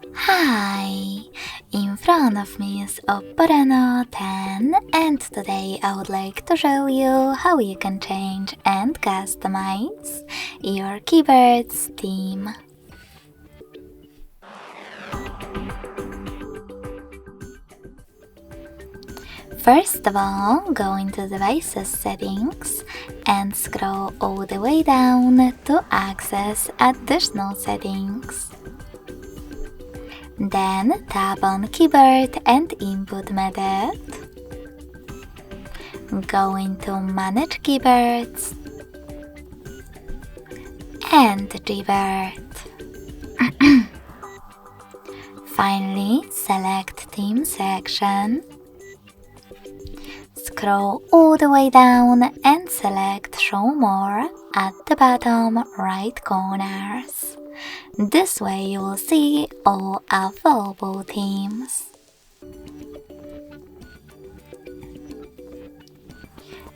Hi! In front of me is OPPO Reno 10 and today I would like to show you how you can change and customize your keyboard's theme. First of all, go into Devices Settings and scroll all the way down to access additional settings. Then tap on Keyboard and Input Method. Go into Manage Keyboards and Revert. Finally, select Theme section. Scroll all the way down and select Show More at the bottom right corners. This way you will see all available themes.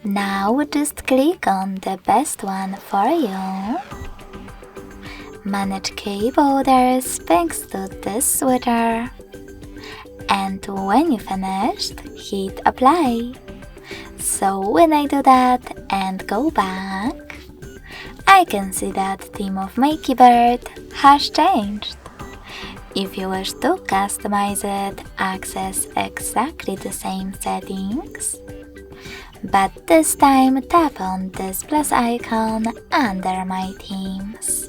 Now just click on the best one for you. Manage key borders thanks to this switcher. And when you finished, hit apply. So when I do that and go back, I can see that theme of my keyboard has changed. If you wish to customize it, access exactly the same settings. But this time tap on this plus icon under my themes.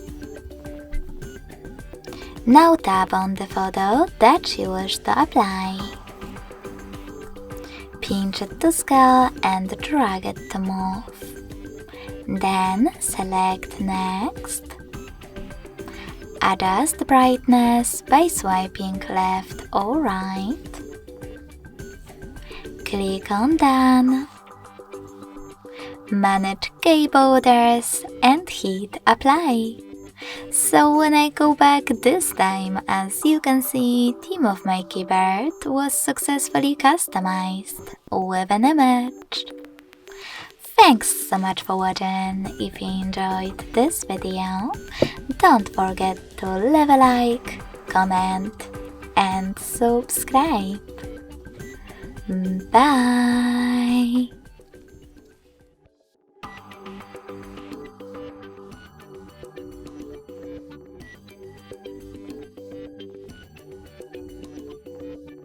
Now tap on the photo that you wish to apply. Pinch it to scale and drag it to move. Then select Next. Adjust brightness by swiping left or right. Click on Done. Manage key borders and hit Apply. So when I go back this time, as you can see, theme of my keyboard was successfully customized with an image. Thanks so much for watching. If you enjoyed this video, don't forget to leave a like, comment and subscribe. Bye!